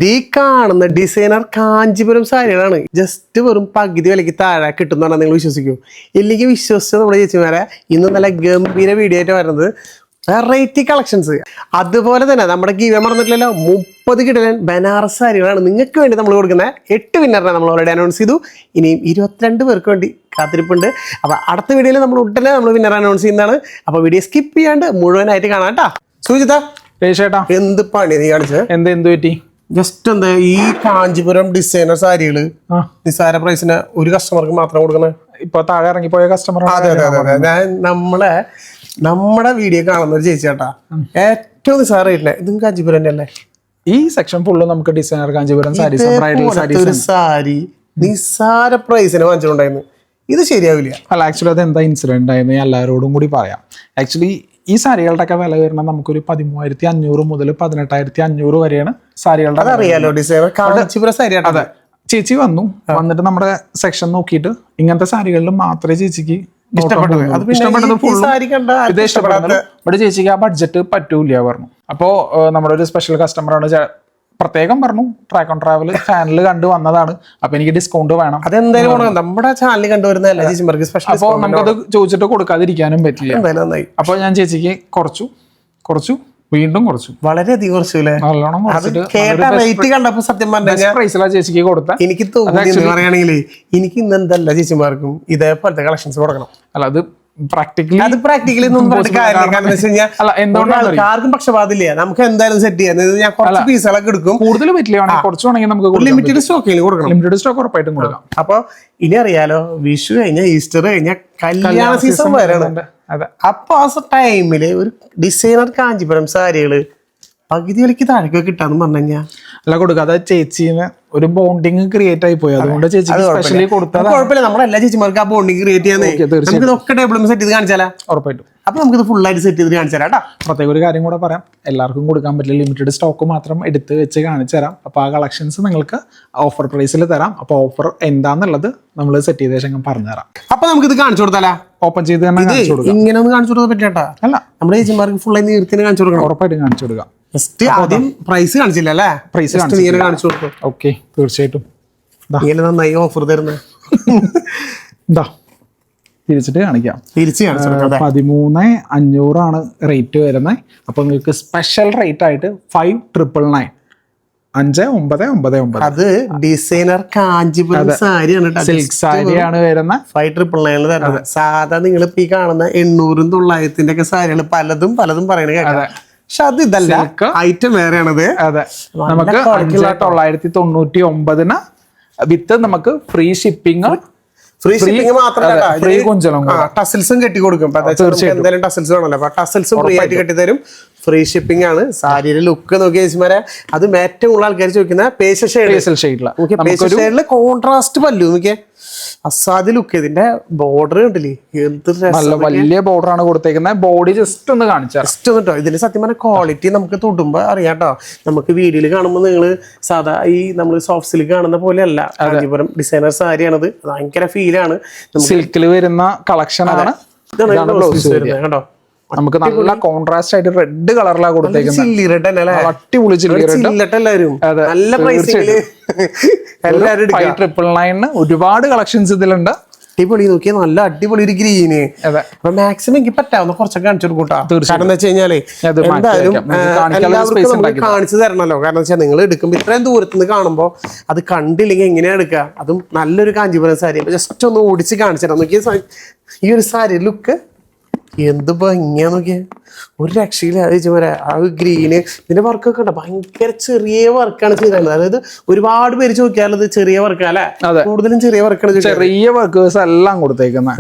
ദീ കാണുന്ന designer Kanchipuram സാരികളാണ്. Just വെറും പകുതി വിലയ്ക്ക് താഴെ കിട്ടുന്നതാണ്. നിങ്ങൾ വിശ്വസിക്കൂ? ഇല്ലെങ്കിൽ വിശ്വസിച്ച നമ്മുടെ ചേച്ചിമാരെ ഇന്ന് നല്ല ഗംഭീര വീഡിയോ ആയിട്ട് വരുന്നത് വെറൈറ്റി കളക്ഷൻസ്. അതുപോലെ തന്നെ നമ്മുടെ ഗീവ മറന്നിട്ടില്ലല്ലോ, 30 കിടലൻ ബനാറസ് സാരികളാണ് നിങ്ങൾക്ക് വേണ്ടി നമ്മൾ കൊടുക്കുന്നത്. 8 വിന്നറിനെ നമ്മൾ ഓൾറെഡി അനൗൺസ് ചെയ്തു. ഇനിയും 22 പേർക്ക് വേണ്ടി കാത്തിരിപ്പുണ്ട്. അപ്പോൾ അടുത്ത വീഡിയോയിൽ നമ്മൾ ഉടനെ നമ്മൾ വിന്നർ അനൗൺസ് ചെയ്യുന്നതാണ്. അപ്പോൾ വീഡിയോ സ്കിപ്പ് ചെയ്യാണ്ട് മുഴുവനായിട്ട് കാണാം കേട്ടോ. സുജിത, എന്ത് പണി നീ കാണിച്ചത്? എന്ത് പറ്റി? ജസ്റ്റ് എന്താ ഈ കാഞ്ചീപുരം ഡിസൈനർ സാരികള് നിസ്സാര പ്രൈസിന് ഒരു കസ്റ്റമർക്ക് മാത്രം കൊടുക്കുന്നത്. ഇപ്പൊ താഴെ ഇറങ്ങിപ്പോയ കസ്റ്റമർ. അതെ അതെ അതെ ഞാൻ നമ്മുടെ വീഡിയോ കാണുന്ന ഒരു ചേച്ചി ചേട്ടാ, ഏറ്റവും നിസ്സാര റേറ്റിന് ഇതും കാഞ്ചീപുരം തന്നെ അല്ലേ? ഈ സെക്ഷൻ ഫുള്ള് നമുക്ക് ഡിസൈനർ കാഞ്ചീപുരം സാരീസ്, ബ്രൈഡൽ സാരീസ്, ഒരു സാരി നിസ്സാര പ്രൈസിന് വാങ്ങിച്ചിട്ടുണ്ടായിരുന്നു. ഇത് ശരിയാവില്ല. അല്ല, ആക്ച്വലി അത് എന്താ ഇൻസിഡന്റ് ആയിരുന്നു ഞാൻ എല്ലാവരോടും കൂടി പറയാം. ആക്ച്വലി ഈ സാരികളുടെ ഒക്കെ വില വരുന്നത് നമുക്കൊരു 13,500 മുതൽ 18,500 വരെയാണ് സാരികളുടെ. അറിയാലോ, ഡിസൈനർ കാഞ്ചീപുരം സാരി. അതെ, ചേച്ചി വന്നിട്ട് നമ്മുടെ സെക്ഷൻ നോക്കിയിട്ട് ഇങ്ങനത്തെ സാരികളിൽ മാത്രമേ ചേച്ചിക്ക് ഇഷ്ടപ്പെട്ടത് ഇവിടെ ചേച്ചിക്ക് ആ ബഡ്ജറ്റ് പറ്റൂല പറഞ്ഞു. അപ്പോ നമ്മുടെ ഒരു സ്പെഷ്യൽ കസ്റ്റമറാണ്, പ്രത്യേകം പറഞ്ഞു ട്രാക്ക് ഓൺ ട്രാവൽ ചാനൽ കണ്ടു വന്നതാണ്, അപ്പൊ എനിക്ക് ഡിസ്കൗണ്ട് വേണം. അതെന്തായാലും നമ്മുടെ ചാനൽ കണ്ടുവരുന്നതല്ല ചേച്ചിമാർക്ക് സ്പെഷ്യൽ. അപ്പൊ നമുക്കത് ചോദിച്ചിട്ട് കൊടുക്കാതിരിക്കാനും പറ്റില്ല. അപ്പൊ ഞാൻ ചേച്ചിക്ക് കുറച്ചു വീണ്ടും കുറച്ചു, വളരെയധികം കുറച്ചു. നല്ലോണം സത്യം പറഞ്ഞാൽ ചേച്ചിക്ക് കൊടുത്ത എനിക്ക് തോന്നി പറയുകയാണെങ്കിൽ എനിക്ക് ഇന്ന് എന്തല്ല ചേച്ചിമാർക്കും ഇതേപോലത്തെ കളക്ഷൻസ് കൊടുക്കണം. അല്ല, അത് പ്രാക്ടിക്കലി ആർക്കും പക്ഷപാതില്ല. നമുക്ക് എന്തായാലും സെറ്റ് ചെയ്യാം. ഞാൻ കുറച്ച് പീസുകളൊക്കെ എടുക്കും, കൂടുതൽ പറ്റില്ല. കുറച്ച് വേണമെങ്കിൽ നമുക്ക് ലിമിറ്റഡ് സ്റ്റോക്കിൽ കൊടുക്കണം. ലിമിറ്റഡ് സ്റ്റോക്ക് ഉറപ്പായിട്ടും കൊടുക്കാം. അപ്പൊ ഇനി അറിയാലോ, വിഷു കഴിഞ്ഞ ഈസ്റ്റർ കഴിഞ്ഞ കല്യാണ സീസൺ വരണം. അപ്പൊ ആ ടൈമില് ഒരു ഡിസൈനർ കാഞ്ചീപുരം സാരികള് പകുതി വിലക്ക് താഴേക്ക് കിട്ടാന്ന് പറഞ്ഞു കഴിഞ്ഞാൽ അല്ല കൊടുക്കുക. അതായത് ചേച്ചിന് ഒരു ബോണ്ടിങ് ക്രിയേറ്റ് ആയി പോയി, അതുകൊണ്ട് ചേച്ചിക്ക് സ്പെഷ്യലി കൊടുത്താൽ കുഴപ്പമില്ല. നമ്മുടെ എല്ലാ ചേച്ചിമാർക്ക് ആ ബോണ്ടിങ് ക്രിയേറ്റ് ചെയ്യാൻ ഇതൊക്കെ ടേബിളും സെറ്റ് ചെയ്ത് കാണിച്ചാലാ ഉറപ്പായിട്ടും. അപ്പൊ നമുക്ക് ഫുൾ ആയിട്ട് സെറ്റ് ചെയ്ത് കാണിച്ചു തരാം. പ്രത്യേക ഒരു കാര്യം കൂടെ പറയാം, എല്ലാവർക്കും കൊടുക്കാൻ പറ്റില്ല, ലിമിറ്റഡ് സ്റ്റോക്ക് മാത്രം എടുത്ത് വെച്ച് കാണിച്ചു തരാം. അപ്പൊ ആ കളക്ഷൻസ് നിങ്ങൾക്ക് ഓഫർ പ്രൈസിൽ തരാം. അപ്പൊ ഓഫർ എന്താന്നുള്ളത് നമ്മൾ സെറ്റ് ചെയ്ത ശേഷം പറഞ്ഞുതരാം. അപ്പൊ നമുക്ക് ഇത് കാണിച്ചു കൊടുത്താലോ? ഓപ്പൺ ചെയ്ത് തന്നെ കാണിച്ചു കൊടുക്കാം. ഇങ്ങനെ ഒന്നും കാണിച്ചു കൊടുക്കാൻ പറ്റില്ല. അല്ല, നമ്മുടെ ചേച്ചിമാർക്ക് ഫുൾ ആയി നിർത്തിന് കാണിച്ചു കൊടുക്കണം. ഉറപ്പായിട്ടും കാണിച്ചു കൊടുക്കാം. ആദ്യം പ്രൈസ് കാണിച്ചില്ല അല്ലേ? പ്രൈസ് കാണിച്ചു കൊടുക്കും. ഓക്കെ, തീർച്ചയായിട്ടും. ഇങ്ങനെ നന്നായി ഓഫർ തരുന്നത് തിരിച്ചിട്ട് കാണിക്കാം. 13,500 റേറ്റ് വരുന്നത്. അപ്പൊ നിങ്ങൾക്ക് സ്പെഷ്യൽ റേറ്റ് ആയിട്ട് 5,999 5,999. അത് ഡിസൈനർ കാഞ്ചീപുരം സാരിയാണ്, സിൽക്ക് സാരിയാണ് വരുന്നത്. 5,999 തരുന്നത്. സാധാ നിങ്ങൾ ഇപ്പൊ ഈ കാണുന്ന 800 900 ഒക്കെ സാരികൾ പലതും പറയണ കേൾക്കാം. പക്ഷെ അത് ഇതല്ല, ഐറ്റം വേറെയാണത്. അതെ, നമുക്ക് 5,999 വിത്ത് നമുക്ക് ഫ്രീ ഷിപ്പിംഗ് മാത്രമല്ല, ഫ്രീ കുഞ്ചലും ടസൽസും കെട്ടി കൊടുക്കും. എന്തായാലും ടസൽസ് വേണമല്ലോ, അപ്പൊ ടസൽസും ഫ്രീ ആയിട്ട് കെട്ടി തരും. ഫ്രീ ഷിപ്പിംഗ് ആണ്. സാരിയുടെ ലുക്ക് നോക്കിയ ചേച്ചിമാരെ, അതും ഏറ്റവും കൂടുതൽ ആൾക്കാർ ചോദിക്കുന്ന പേസ്റ്റൽ ഷെയ്ഡില് കോൺട്രാസ്റ്റ് പല്ലു നോക്കിയേ, അസാധ്യ ലുക്ക്. ഇതിന്റെ ബോർഡർ കണ്ടില്ലേ, എന്ത് വലിയ ബോർഡർ ആണ് കൊടുത്തേക്കുന്നത്. ബോഡി ജസ്റ്റ് ഒന്ന് കാണിച്ചാൽ കേട്ടോ. ഇതിന്റെ സത്യം പറഞ്ഞ ക്വാളിറ്റി നമുക്ക് തൊടുമ്പോ അറിയാട്ടോ. നമുക്ക് വീഡിയോയിൽ കാണുമ്പോൾ നിങ്ങള് സാധാ ഈ നമ്മൾ സോഫ്റ്റ് സിൽക്ക് കാണുന്ന പോലെയല്ല, കാഞ്ചീപുരം ഡിസൈനർ സാരിയാണത്. ഭയങ്കര ഫീലാണ്. സിൽക്കിൽ വരുന്ന കളക്ഷൻ ആണ്. കേട്ടോ, നമുക്ക് നല്ല കോൺട്രാസ്റ്റ് ആയിട്ട് റെഡ് കളറിലാണ് കൊടുത്തേക്കുന്നത്. അടിപൊളി ചില്ലി റെഡ്. നല്ല പ്രൈസില് 5,999 ഒരുപാട് കളക്ഷൻസ് ഇതിലുണ്ട്. അടിപൊളി നോക്കിയാൽ നല്ല അടിപൊളി ഒരു ഗ്രീന്. അപ്പൊ മാക്സിമം എനിക്ക് പറ്റാവുന്ന കുറച്ചൊക്കെ കാണിച്ചു കൊടുക്കൂട്ടാ. കാരണം എന്താ വെച്ച് കഴിഞ്ഞാല് എന്തായാലും എല്ലാവർക്കും കാണിച്ചു തരണല്ലോ. കാരണം വെച്ചാൽ നിങ്ങൾ എടുക്കുമ്പോ ഇത്രയും ദൂരത്തുനിന്ന് കാണുമ്പോ അത് കണ്ടില്ലെങ്കിൽ എങ്ങനെയാ എടുക്കുക? അതും നല്ലൊരു കാഞ്ചീപുരം സാരി. അപ്പൊ ജസ്റ്റ് ഒന്ന് ഓടിച്ച് കാണിച്ചു തരാം. നോക്കിയ ഈ ഒരു സാരി ലുക്ക് എന്ത് ഭംഗിയാ നോക്കിയ, ഒരു രക്ഷയില്ല. അത് ആ ഗ്രീന് ഇതിന്റെ വർക്കൊക്കെ ഉണ്ടോ, ഭയങ്കര ചെറിയ വർക്കാണ് ചെയ്തത്. അതായത് ഒരുപാട് പേര് ചോദിക്കാറുള്ളത് ചെറിയ വർക്കാ അല്ലെ? കൂടുതലും ചെറിയ വർക്കാണ്, ചെറിയ വർക്കേഴ്സ് എല്ലാം കൊടുത്തേക്കുന്നത്.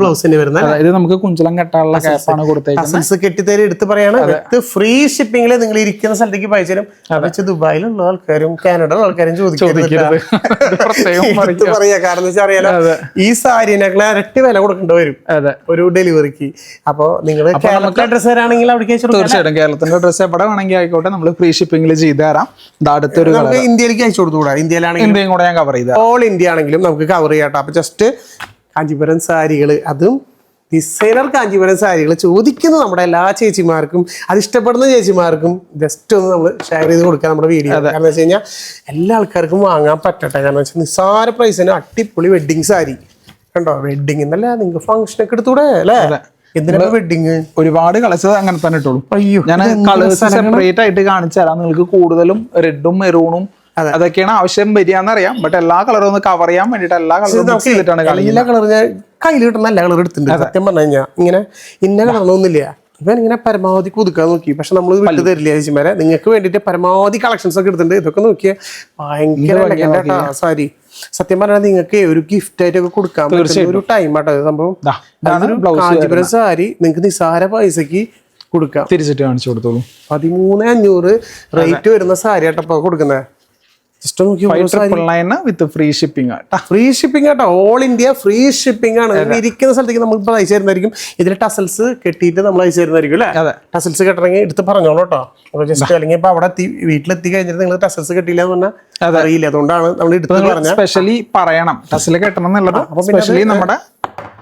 ബ്ലൗസിന് വരുന്നത് ഇത് നമുക്ക് കുഞ്ചലം കെട്ടാനുള്ള കേസാണ് കൊടുത്തേക്കുന്നത്. കെട്ടിത്തേരി എടുത്ത് പറയാണ്. വിത്ത് ഫ്രീ ഷിപ്പിംഗില് നിങ്ങൾ ഇരിക്കുന്ന സ്ഥലത്തേക്ക് പയച്ചുതരും. വെച്ച് ദുബായിലുള്ള ആൾക്കാരും കാനഡയിലുള്ള ആൾക്കാരും ചോദിക്കരുത് പറയാ. കാരണം വെച്ചാൽ അറിയാലോ, ഈ സാരിനേക്കാൾ ഇരട്ടി വില കൊടുക്കേണ്ടി വരും ഒരു ഡെലിവറിക്ക്. അപ്പൊ നിങ്ങൾ അഡ്രസ് തരാണെങ്കിൽ തീർച്ചയായിട്ടും കേരളത്തിന്റെ ഡ്രസ് എവിടെ വേണമെങ്കിൽ ആയിക്കോട്ടെ, നമ്മൾ ഫ്രീ ഷിപ്പിംഗിൽ ചെയ്ത് തരാം. അടുത്തൊരു ഇന്ത്യയിലേക്ക് അയച്ചു കൊടുത്തുകൂടാ? ഇന്ത്യയും കൂടെ ഞാൻ കവർ ചെയ്ത ഓൾ ഇന്ത്യ ആണെങ്കിലും നമുക്ക് കവർ ചെയ്യാം. അപ്പൊ ജസ്റ്റ് കാഞ്ചീപുരം സാരികള്, അതും ഡിസൈനർ കാഞ്ചീപുരം സാരികൾ ചോദിക്കുന്ന നമ്മുടെ എല്ലാ ചേച്ചിമാർക്കും അത് ഇഷ്ടപ്പെടുന്ന ചേച്ചിമാർക്കും ജസ്റ്റ് ഒന്ന് നമ്മൾ ഷെയർ ചെയ്ത് കൊടുക്കാം നമ്മുടെ വീഡിയോ. കാരണം വെച്ച് കഴിഞ്ഞാൽ എല്ലാ ആൾക്കാർക്കും വാങ്ങാൻ പറ്റട്ടെ. കാരണം വെച്ചാൽ നിസ്സാര പ്രൈസിന് അടിപൊളി വെഡിങ് സാരി കണ്ടോ. വെഡിങ് എന്നല്ല നിങ്ങൾക്ക് ഫംഗ്ഷനൊക്കെ എടുത്തൂടെ അല്ലേ? എന്തിനാ വെഡിങ്? ഒരുപാട് കളേഴ്സ് അങ്ങനെ തന്നെ ഇട്ടോളൂ. അയ്യോ, ഞാൻ കളേഴ്സ് സെപ്പറേറ്റ് ആയിട്ട് കാണിച്ചു തരാം. നിങ്ങൾക്ക് കൂടുതലും റെഡും മെറൂണും അതൊക്കെയാണ് ആവശ്യം വരികയെന്നറിയാം. ബട്ട് എല്ലാ കളറും ഒന്ന് കവർ ചെയ്യാൻ വേണ്ടിട്ട് എല്ലാ കളറും ചെയ്തിട്ടാണ് എല്ലാ കളർ ഞാൻ കയ്യിൽ കിട്ടുന്ന എല്ലാ കളർ എടുത്തിട്ടുണ്ട്. സത്യം പറഞ്ഞു കഴിഞ്ഞാൽ ഇങ്ങനെ ഇന്ന കളറൊന്നുമില്ല. ഇവൻ ഇങ്ങനെ പരമാവധി പുതുക്കാൻ നോക്കി. പക്ഷെ നമ്മൾ വിട്ടു തരില്ല ചേച്ചിമാരെ. നിങ്ങൾക്ക് വേണ്ടിയിട്ട് പരമാവധി കളക്ഷൻസ് ഒക്കെ എടുത്തിട്ടുണ്ട്. ഇതൊക്കെ നോക്കിയാൽ ഭയങ്കര സാരി. സത്യം പറഞ്ഞാൽ നിങ്ങൾക്ക് ഒരു ഗിഫ്റ്റ് ആയിട്ടൊക്കെ കൊടുക്കാൻ പറ്റുന്ന ഒരു ടൈം ആട്ടോ സംഭവം. കാഞ്ചീപുരം സാരി നിങ്ങൾക്ക് നിസ്സാര പൈസക്ക് കൊടുക്കാം. തിരിച്ചിട്ട് കാണിച്ചു കൊടുത്തോളൂ. 13,500 റേറ്റ് വരുന്ന സാരി ആട്ടോ കൊടുക്കുന്നത്. വിത്ത് ഫ്രീ ഷിപ്പിംഗ്. ഫ്രീ ഷിപ്പിംഗ് ആട്ടോ. ഓൾ ഇന്ത്യ ഫ്രീ ഷിപ്പിംഗ് ആണ്. ഇരിക്കുന്ന സ്ഥലത്തേക്ക് നമുക്ക് അയച്ചു തരുന്നതായിരിക്കും. ഇതിൽ ടസൽസ് കെട്ടിയിട്ട് നമ്മൾ അയച്ചു തരുന്നതായിരിക്കും അല്ലേ? ടസൽസ് കെട്ടണമെങ്കിൽ എടുത്ത് പറഞ്ഞോളൂ കേട്ടോ. ജസ്റ്റ് അല്ലെങ്കിൽ ഇപ്പൊ അവിടെ വീട്ടിലെത്തി കഴിഞ്ഞിട്ട് നിങ്ങൾ ടസൽസ് കെട്ടിയില്ല എന്ന് പറഞ്ഞാൽ അറിയില്ല. അതുകൊണ്ടാണ് നമ്മൾ എടുത്ത് പറഞ്ഞ സ്പെഷ്യലി പറയണം ടസൽ കെട്ടണം എന്നുള്ളത്. സ്പെഷ്യലി നമ്മുടെ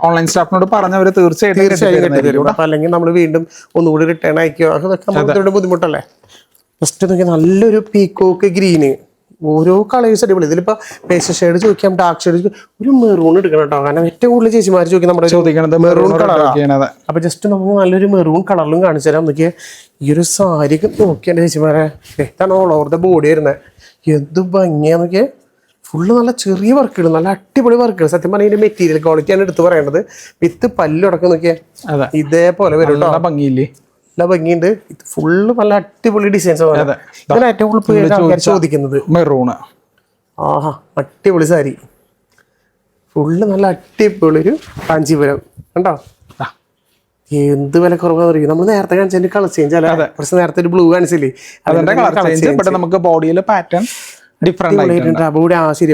ഓൺലൈൻ സ്റ്റാഫിനോട് പറഞ്ഞവര് തീർച്ചയായിട്ടും. അല്ലെങ്കിൽ നമ്മൾ വീണ്ടും ഒന്നുകൂടി റിട്ടേൺ അയക്കുക. അതൊക്കെ നമുക്ക് ബുദ്ധിമുട്ടല്ലേ? ജസ്റ്റ് നോക്കിയാൽ നല്ലൊരു പീക്കോക്ക് ഗ്രീന്. ഓരോ കളേഴ്സ് അടിപൊളി. ഇതിലിപ്പോ പേസ്റ്റൽ ഷെയ്ഡ് ചോദിക്കാം, ഡാർക്ക് ഷെയ്ഡ് ചോദിക്കാം. ഒരു മെറൂൺ എടുക്കണം കേട്ടോ. കാരണം ഏറ്റവും കൂടുതൽ ചേച്ചിമാർ ചോദിക്കുന്നത് മെറൂൺ കളറാണ്. അപ്പൊ ജസ്റ്റ് നമുക്ക് നല്ലൊരു മെറൂൺ കളറിലും കാണിച്ചു തരാം. നോക്കിയാൽ ഈ ഒരു സാരി നോക്കിയാൽ ചേച്ചിമാരെ ഇതാണ് ഓൾ ഓവർ ദ ബോഡി വരുന്നത്. എന്ത് ഭംഗിയാ നോക്കിയാൽ. ഫുള്ള് നല്ല ചെറിയ വർക്കുകൾ, നല്ല അടിപൊളി വർക്കുകൾ. സത്യം പറഞ്ഞാൽ ഇതിന്റെ മെറ്റീരിയൽ ക്വാളിറ്റിയാണ് എടുത്ത് പറയേണ്ടത്. വിത്ത് പല്ലടക്കം നോക്കിയാൽ ഇതേപോലെ വരും കേട്ടോ. ഭംഗിയില്ലേ? നല്ല ഭംഗിയുണ്ട്. ഇത് ഫുള്ള് നല്ല അടിപൊളി ഡിസൈൻസ്. ഇതിന് ഏറ്റവും കൂടുതൽ ചോദിക്കുന്നത് മെറൂണ്. ആഹാ, അടിപൊളി സാരി. ഫുള്ള് നല്ല അടിപൊളി ഒരു കാഞ്ചീപുരം കണ്ടോ. എന്ത് വില കുറവാന്ന് അറിയും. നമ്മൾ നേരത്തെ കാണിച്ചതിന്റെ കളർ ചേഞ്ച് അല്ല. കുറച്ച് നേരത്തെ ഒരു ബ്ലൂ കാണിച്ചില്ലേ? നമുക്ക് ബോഡിയിൽ പാറ്റേൺ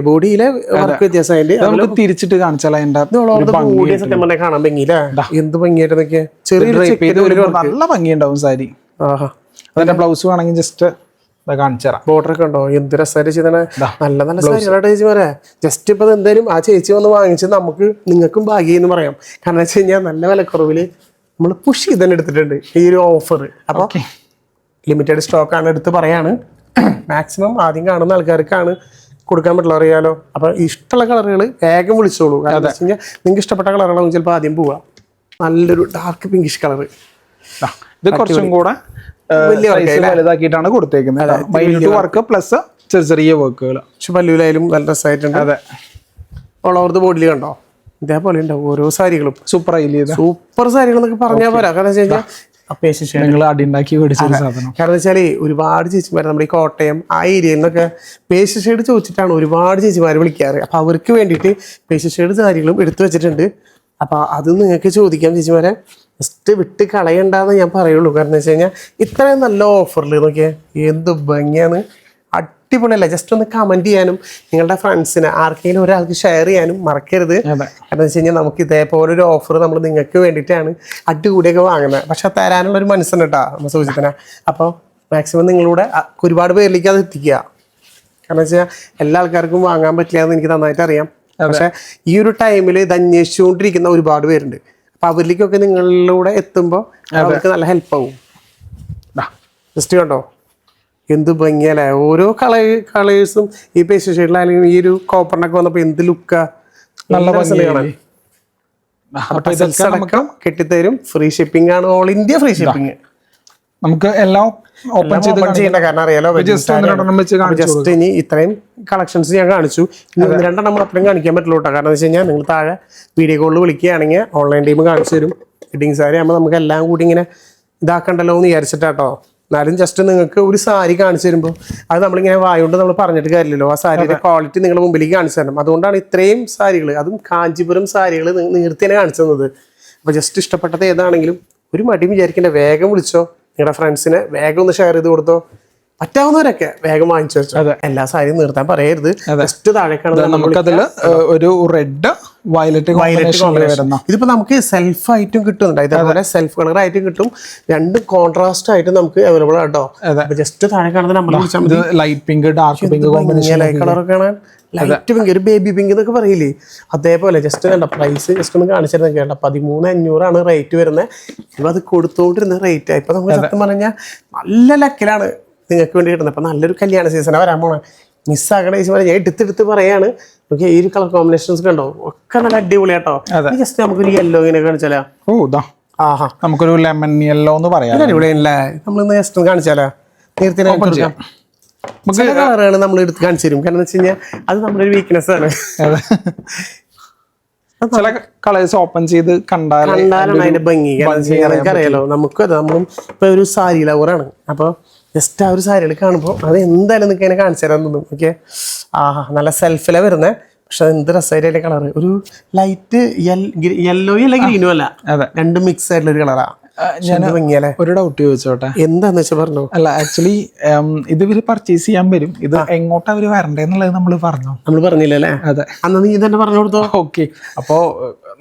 ബോഡിയിലെ വർക്ക് വ്യത്യാസം തിരിച്ചിട്ട് കാണിച്ചാൽ കാണാൻ ഭംഗിയില്ല. എന്ത് ഭംഗിയായിട്ടൊക്കെ നല്ല ഭംഗിയുണ്ടാവും സാരി. അതിന്റെ ബ്ലൗസ് വേണമെങ്കിൽ ജസ്റ്റ് കാണിച്ചുതരാം. ബോർഡർ ഒക്കെ ഉണ്ടോ? എന്ത് രസമായിട്ട് ചെയ്താണ്. നല്ല നല്ല സാരികളായിട്ട് ചേച്ചി പറയാം. ജസ്റ്റ് ഇപ്പൊ എന്തായാലും ആ ചേച്ചി വന്ന് വാങ്ങിച്ചത് നമുക്ക് നിങ്ങൾക്കും ഭാഗ്യം എന്ന് പറയാം. കാരണം വെച്ച് കഴിഞ്ഞാൽ നല്ല വിലക്കുറവില് നമ്മൾ പുഷ് ചെയ്ത് തന്നെ എടുത്തിട്ടുണ്ട് ഈ ഒരു ഓഫർ. അപ്പൊ ലിമിറ്റഡ് സ്റ്റോക്ക് ആണ് എടുത്ത് പറയാണ്. മാക്സിമം ആദ്യം കാണുന്ന ആൾക്കാർക്കാണ് കൊടുക്കാൻ പറ്റുള്ളൂ, അറിയാലോ. അപ്പൊ ഇഷ്ടമുള്ള കളറുകൾ വേഗം വിളിച്ചോളൂ. കാരണം വെച്ച് കഴിഞ്ഞാൽ നിങ്ങൾക്ക് ഇഷ്ടപ്പെട്ട കളറുകളാവും ചിലപ്പോൾ ആദ്യം പോവാ. നല്ലൊരു ഡാർക്ക് പിങ്കിഷ് കളർ. ഇത് കുറച്ചും കൂടെ വലുതാക്കിയിട്ടാണ് കൊടുത്തേക്കുന്നത്. വർക്ക് പ്ലസ് ചെറിയ വർക്കുകൾ. പക്ഷെ പല്ലുവിലായാലും നല്ല രസമായിട്ടുണ്ട്. അതെ, ഓൾ ഓവർ ദ ബോഡിയിൽ കണ്ടോ ഇതേപോലെ ഉണ്ടാവും ഓരോ സാരികളും. സൂപ്പർ സാരികൾ എന്നൊക്കെ പറഞ്ഞാൽ പോരാ. കാരണം വെച്ച് കഴിഞ്ഞാൽ കാരണം വെച്ചാല് ഒരുപാട് ചേച്ചിമാർ നമ്മുടെ ഈ കോട്ടയം ആ ഏരിയയിൽ നിന്നൊക്കെ പേസ്റ്റൽ ഷെയ്ഡ് ചോദിച്ചിട്ടാണ് ഒരുപാട് ചേച്ചിമാർ വിളിക്കാറ്. അപ്പൊ അവർക്ക് വേണ്ടിയിട്ട് പേസ്റ്റൽ ഷെയ്ഡ് സാരികളും എടുത്തു വെച്ചിട്ടുണ്ട്. അപ്പൊ അത് നിങ്ങൾക്ക് ചോദിക്കാം ചേച്ചിമാരെ. ജസ്റ്റ് വിട്ട് കളയണ്ടെന്ന് ഞാൻ പറയുള്ളൂ. കാരണം വെച്ച് കഴിഞ്ഞാൽ ഇത്രയും നല്ല ഓഫറിൽ നോക്കിയാൽ എന്ത് ഭംഗിയാണ്. അടിപൊളിയല്ല. ജസ്റ്റ് ഒന്ന് കമന്റ് ചെയ്യാനും നിങ്ങളുടെ ഫ്രണ്ട്സിന് ആർക്കെങ്കിലും ഒരാൾക്ക് ഷെയർ ചെയ്യാനും മറക്കരുത്. കാരണം വെച്ച് കഴിഞ്ഞാൽ നമുക്ക് ഇതേപോലെ ഒരു ഓഫർ നമ്മൾ നിങ്ങൾക്ക് വേണ്ടിയിട്ടാണ് അടികൂടിയൊക്കെ വാങ്ങുന്നത്. പക്ഷെ തരാനുള്ള ഒരു മനസ്സുണ്ട് കേട്ടോ നമ്മൾ സൂചിതന. അപ്പോൾ മാക്സിമം നിങ്ങളുടെ ഒരുപാട് പേരിലേക്ക് അത് എത്തിക്കുക. കാരണം വെച്ചാൽ എല്ലാ ആൾക്കാർക്കും വാങ്ങാൻ പറ്റില്ല എന്ന് എനിക്ക് നന്നായിട്ട് അറിയാം. പക്ഷെ ഈ ഒരു ടൈമിൽ ഇത് അന്വേഷിച്ചുകൊണ്ടിരിക്കുന്ന ഒരുപാട് പേരുണ്ട്. അപ്പൊ അവരിലേക്കൊക്കെ നിങ്ങളിലൂടെ എത്തുമ്പോൾ അവർക്ക് നല്ല ഹെൽപ്പ് ആവും. ജസ്റ്റ് കണ്ടോ എന്ത് ഭംഗിയല്ലേ. ഓരോ കളേഴ്സും ഈ പേസ്റ്റൽ ഷെയ്ഡിലായാലും ഈ ഒരു കോപ്പറിനൊക്കെ വന്നപ്പോ എന്ത് ലുക്കാ. നല്ല ഭംഗിയാണ്. കെട്ടിത്തരും. ഫ്രീ ഷിപ്പിംഗ് ആണ്. All India free shipping. നമുക്ക് എല്ലാം ഓപ്പൺ ചെയ്യേണ്ട കാരണം അറിയാലോ. ജസ്റ്റ് ഇനി ഇത്രയും കളക്ഷൻസ് ഞാൻ കാണിച്ചു. ഇനി 2 നമ്മൾ അത്രയും കാണിക്കാൻ പറ്റുള്ളൂ കേട്ടോ. കാരണം വെച്ച് കഴിഞ്ഞാൽ നിങ്ങൾ താഴെ വീഡിയോ കോളിൽ വിളിക്കുകയാണെങ്കിൽ ഓൺലൈൻ ടീം കാണിച്ചു തരും. വെഡിങ് സാരി ആകുമ്പോൾ നമുക്ക് എല്ലാം കൂടി ഇങ്ങനെ ഇതാക്കണ്ടല്ലോ എന്ന് വിചാരിച്ചിട്ടാട്ടോ. എന്നാലും ജസ്റ്റ് നിങ്ങൾക്ക് ഒരു സാരി കാണിച്ചു തരുമ്പോൾ അത് നമ്മളിങ്ങനെ വായുകൊണ്ട് നമ്മൾ പറഞ്ഞിട്ട് കാര്യമില്ലല്ലോ. ആ സാരിയുടെ ക്വാളിറ്റി നിങ്ങളുടെ മുമ്പിലേക്ക് കാണിച്ചു തരണം. അതുകൊണ്ടാണ് ഇത്രയും സാരികൾ, അതും കാഞ്ചീപുരം സാരികൾ നിർത്തി തന്നെ കാണിച്ചു തന്നത്. അപ്പോൾ ജസ്റ്റ് ഇഷ്ടപ്പെട്ടത് ഏതാണെങ്കിലും ഒരു മടിയും വിചാരിക്കേണ്ട, വേഗം വിളിച്ചോ. നിങ്ങളുടെ ഫ്രണ്ട്സിനെ വേഗം ഒന്ന് ഷെയർ ചെയ്ത് കൊടുത്തോ. പറ്റാവുന്നവരൊക്കെ വേഗം വാങ്ങിച്ചു വെച്ചു. എല്ലാ സാരിയും നിർത്താൻ പറയരുത്. ജസ്റ്റ് താഴേക്കാണ് നമുക്കതില് ഒരു റെഡ് വയലറ്റ് വരുന്ന. ഇതിപ്പോ നമുക്ക് സെൽഫ് ആയിട്ടും കിട്ടുന്നുണ്ട്, ഇതേപോലെ സെൽഫ് കളർ ആയിട്ടും കിട്ടും. രണ്ടും കോൺട്രാസ്റ്റ് ആയിട്ട് നമുക്ക് അവൈലബിൾ ആട്ടോ. ജസ്റ്റ് താഴെ കാണുന്നത് നമ്മൾ വിളിച്ചാൽ മതി. ലൈറ്റ് പിങ്ക്, ഡാർക്ക് പിങ്ക് കളറൊക്കെ കാണാൻ ലൈറ്റ് പിങ്ക്, ഒരു ബേബി പിങ്ക് എന്നൊക്കെ പറയില്ലേ, അതേപോലെ. ജസ്റ്റ് കണ്ട പ്രൈസ് ജസ്റ്റ് ഒന്ന് കാണിച്ചിരുന്ന കേട്ടോ, 13,500 റേറ്റ് വരുന്നത്. ഇപ്പൊ അത് കൊടുത്തോണ്ടിരുന്ന റേറ്റ് ഇപ്പൊ നമ്മൾ സത്യം പറഞ്ഞാൽ നല്ല ലക്കിലാണ് നിങ്ങൾക്ക് വേണ്ടി കിട്ടുന്നത്. ഇപ്പൊ നല്ലൊരു കല്യാണ സീസണാണ് വരാൻ പോണേ, മിസ്സാക്കണ ചേച്ചി പറയാം. ഞാൻ എടുത്തെടുത്ത് പറയാണ്. ഓക്കെ, ഈ ഒരു കളർ കോമ്പിനേഷൻസ് കണ്ടോ, ഒക്കെ നല്ല അടിപൊളിയാട്ടോ. ജസ്റ്റ് നമുക്കൊരു യെല്ലോ ഇങ്ങനെ കാണിച്ചാലോ. ആഹാ, നമുക്കൊരു ലെമൺ യെല്ലോ എന്ന് പറയാം. അടിപൊളിയല്ലേ, നമ്മളിന്ന് ജസ്റ്റ് കാണിച്ചാലോ. നേരത്തെ കളറുകൾ നമ്മൾ എടുത്ത് കാണിച്ചു തരും. കാരണം വെച്ച് കഴിഞ്ഞാൽ അത് നമ്മുടെ ഒരു വീക്ക്നെസ് ആണ്. ചില കളേഴ്സ് ഓപ്പൺ ചെയ്ത് കണ്ടാലാണ് അതിന്റെ ഭംഗി. അറിയാലോ, നമുക്ക് നമ്മളും ഇപ്പൊ ഒരു സാരി ലവറാണ്. അപ്പൊ ജസ്റ്റ് ആ ഒരു സാരികൾ കാണുമ്പോൾ അത് എന്തായാലും നിങ്ങൾക്ക് അതിനെ കാണിച്ചു തരാൻ തോന്നും. ഓക്കെ, ആഹാ, നല്ല സെൽഫിലെ വരുന്നത്. പക്ഷെ അത് എന്ത് രസമായിട്ട് കളർ, ഒരു ലൈറ്റ് യെല്ലോയും അല്ല ഗ്രീനും അല്ല, രണ്ടും മിക്സ് ആയിട്ടുള്ള ഒരു കളറാ. ഒരു ഡൗട്ട് ചോദിച്ചോട്ടെ, എന്താന്ന് വെച്ചാൽ പറഞ്ഞു. അല്ല, ആക്ച്വലി ഇത് ഇവര് പർച്ചേസ് ചെയ്യാൻ വരും, ഇത് എങ്ങോട്ടാ അവര് വരണ്ടേന്നുള്ളത് നമ്മൾ പറഞ്ഞില്ലല്ലേ? അതെ, അന്ന് നീ തന്നെ പറഞ്ഞു കൊടുത്തോ. ഓക്കെ, അപ്പോ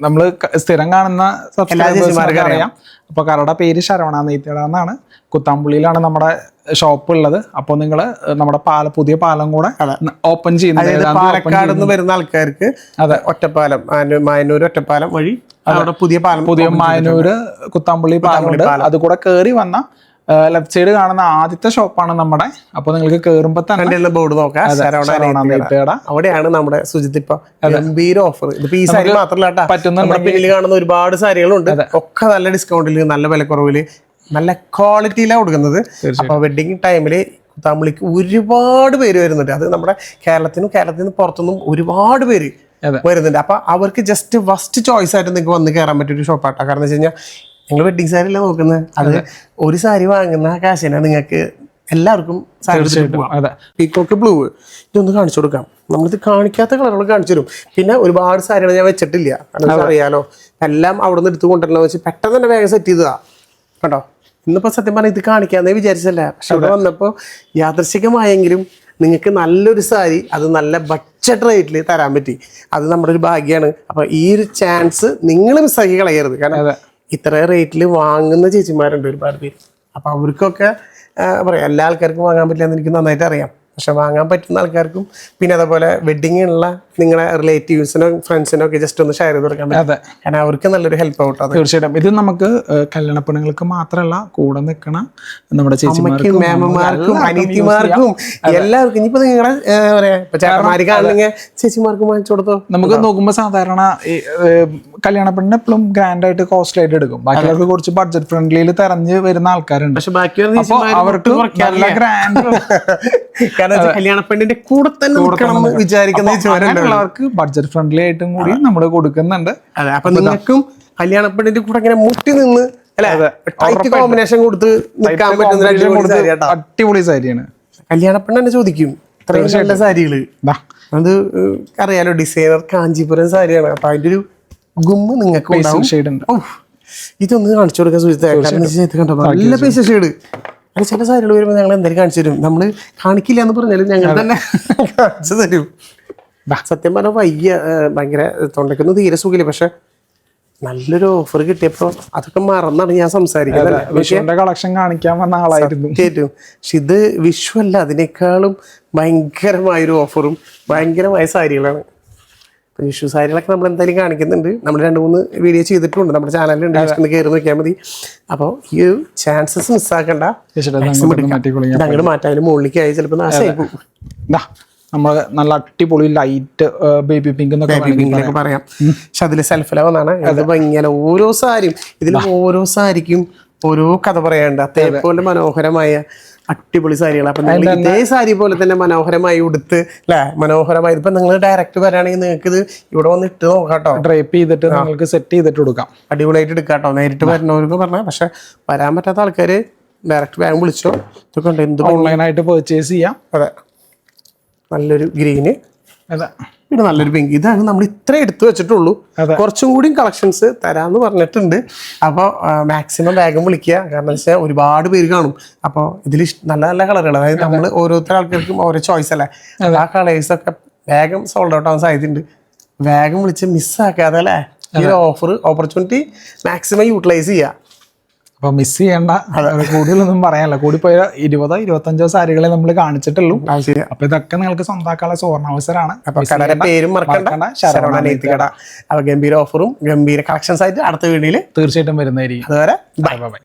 നമ്മള് സ്ഥിരം കാണുന്ന സബ്സ്ക്രൈബേഴ്സിനൊക്കെ അറിയാം. അപ്പൊ കടയുടെ പേര് ശരവണ നെയ്ത്തേട എന്നാണ്. കുത്താമ്പുള്ളിയിലാണ് നമ്മുടെ ഷോപ്പ് ഉള്ളത്. അപ്പോൾ നിങ്ങൾ നമ്മുടെ പുതിയ പാലം കൂടെ ഓപ്പൺ ചെയ്യുന്നത്, പാലക്കാട് നിന്ന് വരുന്ന ആൾക്കാർക്ക് ഒറ്റപ്പാലം, മായന്നൂർ ഒറ്റപ്പാലം വഴി പുതിയ മായന്നൂര് കുത്താമ്പുള്ളി പാലമുണ്ട്. അത് കൂടെ കയറി വന്ന ലെഫ്റ്റ് സൈഡ് കാണുന്ന ആദ്യത്തെ ഷോപ്പാണ് നമ്മുടെ. അപ്പൊ നിങ്ങൾക്ക് കേറുമ്പോ തന്നെ ബോർഡ് നോക്കാം, അവിടെയാണ് നമ്മുടെ സുജിത്ത് ഇപ്പൊ ഗംഭീര ഓഫർ. ഇതിപ്പോ ഈ സാരി മാത്രമല്ല, പിന്നിൽ കാണുന്ന ഒരുപാട് സാരികളുണ്ട്. ഒക്കെ നല്ല ഡിസ്കൗണ്ടിൽ, നല്ല വിലക്കുറവില്, നല്ല ക്വാളിറ്റിയിലാണ് കൊടുക്കുന്നത്. അപ്പൊ വെഡിങ് ടൈമില് കുത്താമ്പുള്ളിക്ക് ഒരുപാട് പേര് വരുന്നുണ്ട്. അത് നമ്മുടെ കേരളത്തിൽ നിന്ന് പുറത്തുനിന്നും ഒരുപാട് പേര് വരുന്നുണ്ട്. അപ്പൊ അവർക്ക് ജസ്റ്റ് ഫസ്റ്റ് ചോയ്സ് ആയിട്ട് നിങ്ങൾക്ക് വന്ന് കയറാൻ പറ്റിയൊരു ഷോപ്പാട്ടോ. കാരണം വെച്ച് കഴിഞ്ഞാൽ നിങ്ങൾ വെഡിങ് സാരി അല്ല നോക്കുന്നത്, അത് ഒരു സാരി വാങ്ങുന്ന കാശിനാണ് നിങ്ങൾക്ക് എല്ലാവർക്കും പീക്കോക്ക് ബ്ലൂ ഇതൊന്ന് കാണിച്ചു കൊടുക്കാം. നമ്മളിത് കാണിക്കാത്ത കളറുകൾ കാണിച്ചു തരും. പിന്നെ ഒരുപാട് സാരികൾ ഞാൻ വെച്ചിട്ടില്ല, കാരണം അറിയാലോ, എല്ലാം അവിടെ നിന്ന് എടുത്ത് കൊണ്ടുവരണം വെച്ച് പെട്ടെന്ന് തന്നെ വേഗം സെറ്റ് ചെയ്തതാ കേട്ടോ. ഇന്നിപ്പോൾ സത്യം പറഞ്ഞാൽ ഇത് കാണിക്കാന്നേ വിചാരിച്ചല്ല, പക്ഷെ ഇവിടെ വന്നപ്പോൾ യാദൃശ്ചികമായെങ്കിലും നിങ്ങൾക്ക് നല്ലൊരു സാരി അത് നല്ല ബഡ്ജറ്റ് റേറ്റിൽ തരാൻ പറ്റി. അത് നമ്മുടെ ഒരു ഭാഗ്യമാണ്. അപ്പോൾ ഈ ഒരു ചാൻസ് നിങ്ങൾ മിസ്സാക്കി കളയരുത്. കാരണം ഇത്ര റേറ്റിൽ വാങ്ങുന്ന ചേച്ചിമാരുണ്ട് ഒരുപാട് പേര്. അപ്പോൾ അവർക്കൊക്കെ പറയാം, എല്ലാ ആൾക്കാർക്കും വാങ്ങാൻ പറ്റില്ല എന്ന് എനിക്ക് നന്നായിട്ട് അറിയാം. പക്ഷെ വാങ്ങാൻ പറ്റുന്ന ആൾക്കാർക്കും, പിന്നെ അതേപോലെ വെഡിങ്ങിനുള്ള നിങ്ങളെ റിലേറ്റീവ്സിനോ ഫ്രണ്ട്സിനോ ഒക്കെ ജസ്റ്റ് ഒന്ന് ഷെയർ ചെയ്ത് കൊടുക്കാൻ പറ്റും. കാരണം അവർക്ക് നല്ലൊരു ഹെൽപ്പ് ആവട്ടെ. തീർച്ചയായിട്ടും ഇത് നമുക്ക് കല്യാണ പെണ്ണുങ്ങൾക്ക് മാത്രമല്ല, കൂടെ നിൽക്കണ നമ്മുടെ ചേച്ചിമാർക്കും മാമന്മാർക്കും അനിയത്തിമാർക്കും എല്ലാവർക്കും. ഇനിയിപ്പോ നിങ്ങളെ ചേട്ടന്മാർക്കാണെങ്കിൽ ചേച്ചിമാർക്കും വാങ്ങിച്ചു കൊടുത്തോ. നമുക്ക് നോക്കുമ്പോൾ സാധാരണ കല്യാണ പെണ്ണിന് എപ്പോഴും ഗ്രാൻഡ് ആയിട്ട് കോസ്റ്റ്ലി ആയിട്ട് എടുക്കും. ബാക്കിയുള്ളവർക്ക് കുറച്ച് ബഡ്ജറ്റ് ഫ്രണ്ട്ലിയിൽ തെരഞ്ഞ് വരുന്ന ആൾക്കാരുണ്ട്. പക്ഷെ ബാക്കി അവർക്ക് നല്ല ഗ്രാൻഡ് കല്യാണ പെണ്ണിന്റെ കൂടെ തന്നെ വിചാരിക്കുന്നവർക്ക് ബഡ്ജറ്റ് ഫ്രണ്ട്ലി ആയിട്ടും കൂടി നമ്മൾ കൊടുക്കുന്നുണ്ട്. അതെ, അപ്പൊ നിങ്ങൾക്കും കല്യാണ പെണ്ണിന്റെ കൂടെ ഇങ്ങനെ മുട്ടി നിന്ന് ടൈറ്റ് കോമ്പിനേഷൻ കൊടുത്ത് നിൽക്കാൻ പറ്റുന്ന അടിപൊളി സാരിയാണ്. കല്യാണ പെണ്ണ് തന്നെ ചോദിക്കും ഇത്രയും നല്ല സാരികള്. അത് അറിയാലോ, ഡിസൈനർ കാഞ്ചീപുരം സാരിയാണ്. അപ്പൊ അതിന്റെ ഒരു ഗുമ്മ് നിങ്ങൾക്ക് ഇതൊന്ന് കാണിച്ചു കൊടുക്കാൻ സുഹൃത്ത്. കണ്ടോ, നല്ല പൈസ ഷെയ്ഡ്. അത് ചില സാരികൾ വരുമ്പോൾ ഞങ്ങൾ എന്തായാലും കാണിച്ചു തരും. നമ്മൾ കാണിക്കില്ല എന്ന് പറഞ്ഞാലും ഞങ്ങൾ തന്നെ കാണിച്ചു തരും. സത്യം പറഞ്ഞാൽ ഭയങ്കര തൊണ്ടയ്ക്കൊന്നും തീരെ സുഖമില്ല. പക്ഷെ നല്ലൊരു ഓഫർ കിട്ടിയപ്പോൾ അതൊക്കെ മറന്നാണ് ഞാൻ സംസാരിക്കുന്നത്. കളക്ഷൻ കാണിക്കാൻ വന്ന ആളായിരുന്നു ഏറ്റവും. പക്ഷെ ഇത് വിഷു അല്ല, അതിനേക്കാളും ഭയങ്കരമായൊരു ഓഫറും ഭയങ്കരമായ സാരികളാണ്. വിഷു സാരികളൊക്കെ നമ്മൾ എന്തായാലും കാണിക്കുന്നുണ്ട്. നമ്മൾ 2-3 വീഡിയോ ചെയ്തിട്ടുണ്ട്, നമ്മുടെ ചാനലിലുണ്ട്. ജസ്റ്റ് ഒന്ന് കയറി നോക്കിയാൽ മതി. അപ്പോൾ ഈ ഒരു ചാൻസസ് മിസ്സാക്കണ്ട. അങ്ങോട്ട് മാറ്റാൻ മുകളിലേക്ക് ആയി ചിലപ്പോൾ നാശമായി പോകും. നമ്മൾ നല്ല അടിപൊളി ലൈറ്റ് ബേബി പിങ്ക് എന്നൊക്കെ പറയാം. പക്ഷെ അതിൽ സെൽഫിലാവുന്നതാണ്. അത് ഭയങ്കര ഓരോ സാരിയും, ഇതിൽ ഓരോ സാരിക്കും ഓരോ കഥ പറയാനുണ്ട്. അതേപോലെ മനോഹരമായ അടിപൊളി സാരികളാണ്. അപ്പൊ നിങ്ങൾ ഇതേ സാരി പോലെ തന്നെ മനോഹരമായി ഉടുത്ത് അല്ലെ, മനോഹരമായി. ഇപ്പൊ നിങ്ങൾ ഡയറക്റ്റ് വരാണെങ്കിൽ നിങ്ങൾക്ക് ഇത് ഇവിടെ വന്ന് ഇട്ട് നോക്കാട്ടോ, ഡ്രൈപ്പ് ചെയ്തിട്ട് നിങ്ങൾക്ക് സെറ്റ് ചെയ്തിട്ട് കൊടുക്കാം. അടിപൊളിയായിട്ട് എടുക്കാട്ടോ. നേരിട്ട് വരുന്നവർക്ക് പറഞ്ഞാൽ, പക്ഷെ വരാൻ പറ്റാത്ത ആൾക്കാര് ഡയറക്റ്റ് ബാങ്ക് വിളിച്ചോ. ഇതൊക്കെ ഉണ്ട്, എന്ത് ഓൺലൈനായിട്ട് പർച്ചേസ് ചെയ്യാം. അതെ, നല്ലൊരു ഗ്രീന്. അതെ, പിന്നെ നല്ലൊരു പിങ്ക്. ഇതാണ് നമ്മൾ ഇത്ര എടുത്തു വെച്ചിട്ടുള്ളൂ. കുറച്ചും കൂടി കളക്ഷൻസ് തരാന്ന് പറഞ്ഞിട്ടുണ്ട്. അപ്പോൾ മാക്സിമം വേഗം വിളിക്കുക. കാരണം വെച്ചാൽ ഒരുപാട് പേര് കാണും. അപ്പോൾ ഇതിൽ നല്ല നല്ല കളറുകൾ, അതായത് നമ്മൾ ഓരോരുത്തർ ആൾക്കാർക്കും ഓരോ ചോയ്സ് അല്ലേ, ആ കളേഴ്സൊക്കെ വേഗം സോൾഡ് ഔട്ട് ആവാൻ സാധ്യതയുണ്ട്. വേഗം വിളിച്ച് മിസ്സാക്കാതെ അല്ലേ ഈ ഒരു ഓപ്പർച്യൂണിറ്റി മാക്സിമം യൂട്ടിലൈസ് ചെയ്യുക. അപ്പൊ മിസ് ചെയ്യേണ്ട, കൂടുതലൊന്നും പറയാനില്ല. കൂടിപ്പോയ 20-25 സാരികളെ നമ്മൾ കാണിച്ചിട്ടുള്ളൂ. അപ്പൊ ഇതൊക്കെ നിങ്ങൾക്ക് സ്വന്തമാക്കാനുള്ള സുവർണാവസരമാണ്. അപ്പൊ കടയുടെ പേരും മറക്കണ്ട, ശരവണ നെയ്ത്ത് കട. അപ്പൊ ഗംഭീര ഓഫറും ഗംഭീര കളക്ഷൻസ് ആയിട്ട് അടുത്ത വീഡിയോയിൽ തീർച്ചയായിട്ടും വരുന്നതായിരിക്കും. അതുവരെ ബൈ ബൈ.